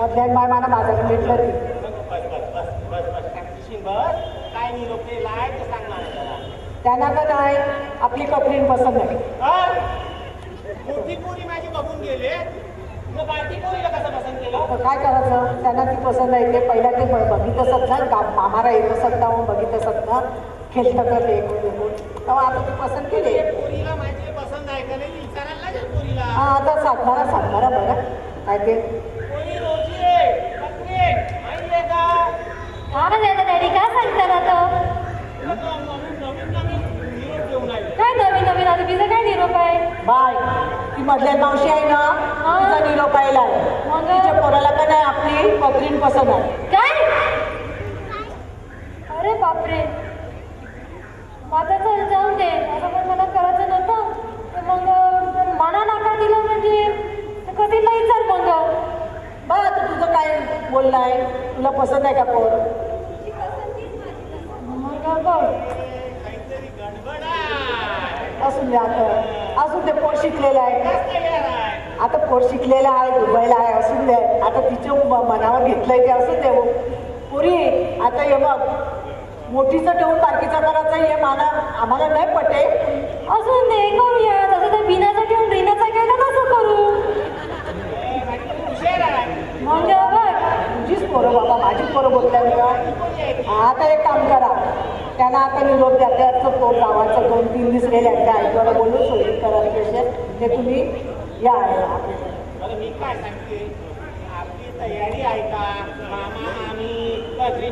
मधल्यान bye मला माझ्याकडे भेटलं ती. काय निरोप दिलाय ते सांग मला. त्यांना तर नाही आपली कपरीन पसंत नाही. मोठी पोरी माझी बघून गेले, मग बारकी पोरीला कसं पसंत केलं? तर काय करायचं, त्यांना ती पसंत आहे ते पहिला ते बघित असत ना, का मामारा येत असत ना, मग बघित असत ना, खेळतं कर तेव्हा आता ती पसंत केली. पोरीला माझी पसंत आहे का नाही विचारायला लागेल पोरीला. हा आता सातबारा बरं काय ते पोरी रोजी आहे, पत्नी माहितीये का? हा दादा डॅडी काय सांगता आता? नवीन निरोप घेऊन आले. काय नवीन नवीन आता तिचा काय निरोप आहे? बाय ती मधल्या मावशी आहे ना, तिचा निरोप पाहिला मग? तिच्या पोराला का नाही आपली कपरीन पसंत आहे. काय? अरे बापरे, आता चल जाऊन दे, असं पण मला करायचं नव्हतं. तर मग मना नकार दिलं म्हणजे कधी नाही चल मग. बा आता तुझं काय बोलणं आहे, तुला पसंत आहे का पोर? मग बघ काहीतरी गडबड आहे. असून दे आता, असून ते पोर शिकलेलं आहे. कसं तयार आहे? आता पोर शिकलेला आहे, दुबईला आहे, असून दे. आता तिच्या मनावर घेतलंय ते असून दे. पुरी आता हे बघ, मोठीचं ठेवून बारकीचं करायचं हे आम्हाला नाही पटे. असून दे करूया, तसं तर बिनाचं ठेवून रिनाचा केलं कसं करू? हुशार आहे. मग बघ तुझीच पोरं बाबा, माझी पोरं बोलताय का? आता एक काम करा, त्यांना आता निरोप द्या. त्याचं पोर गावाचं 2-3 दिवस गेले त्या आईकडे बोलून सोयी करायचे ते तुम्ही या. बरं मी काय सांगते, आपली तयारी आहे का? मामा मामी पदरी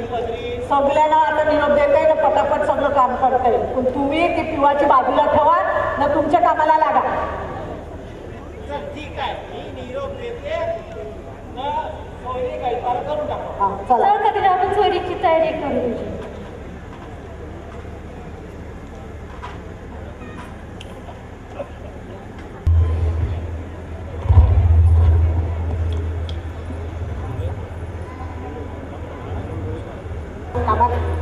सगळ्यांना आता निरोप देताय ना, पटापट सगळं काम करताय. पण तुम्ही ती पिवाची बाजूला ठेवा ना, तुमच्या कामाला लागा. चल ठीक आहे, मी निरोप देते ना, सोयरी गैपार करून टाकू. हा चला. चल कधी आपण सोयरीची तयारी करू तुझी.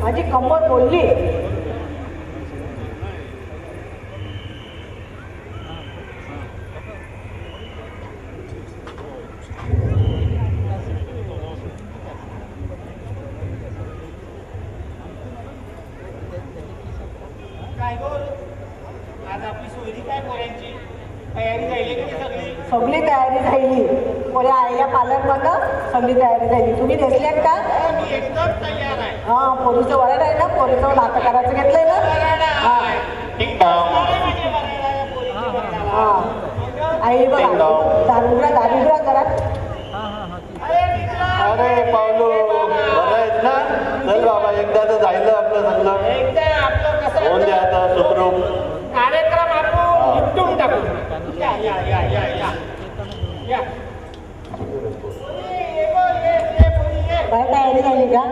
माझी कंबर बोलली. काय बोल, आज आपली सोयरी काय पोऱ्यांची तयारी झाली की सगळी? सगळी तयारी झाली. कोणी आईला पार्लरमधनं सगळी तयारी झाली. तुम्ही दिसल्यात का? मी एकदम तयार आहे. हा पोरीचं वरड आहे ना, पोरीचं नाटक करायचं घेतलंय ना. हा हा आई बघा, दारुग्रा जरा. अरे पावलो, बरं आहेत ना? चल बाबा, एकदा तर जायलं आपलं सगळं. एकदा आपलं कसं होऊन द्या आता सुखरूप. कार्यक्रम आपण निपटून टाकू. या या या या या या. बाय तयारी झाली का?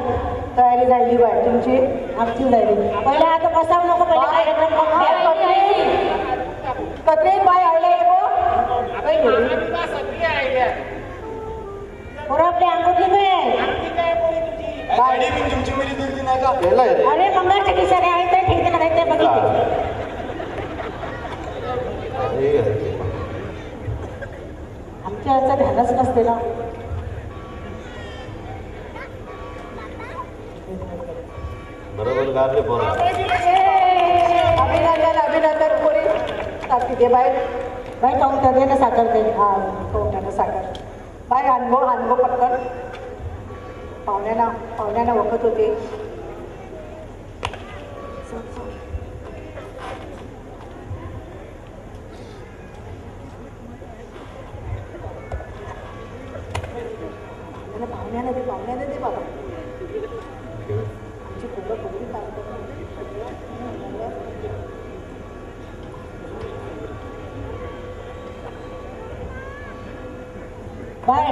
तयारी झाली बाय तुमची, आमची झाली. पहिला आता बसावं नको, पहिला कार्यक्रम कत्रे बाय आयला सगळी आहे पोरं आपली अंगठी काय? काय पोरी तुझी? गाडी मी तुमची मुली दिली नाही का? केलंय रे. अरे मंगळच्या किशाने आहे ते ठीक आहे, ते बघितले. ठीक आहे. आमच्या याचं ध्यानच नसते ना. बरोबर गारले पोरं. अभिनंदन कोणी टाकी दे बाय. बाय काउंटर दे ना, साखर दे. हा काउंटरनं साखर. बाय अनुभव पटकन. पाहुण्यांना वखत होते. पाहुण्याला दे बाबा. आमची पोरं पोरी काम करतात. बाय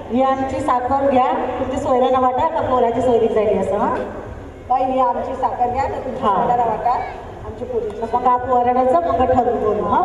ही आमची साखर घ्या, तुमची सोयऱ्याला वाटा का पोराची सोयरीक झाली असं. हा बाय ही आमची साखर घ्या ना, तुमची सोयऱ्याला वाटा, आमची पोरीची. मग आपण वरडायचं, मग ठरवून बोलू. हा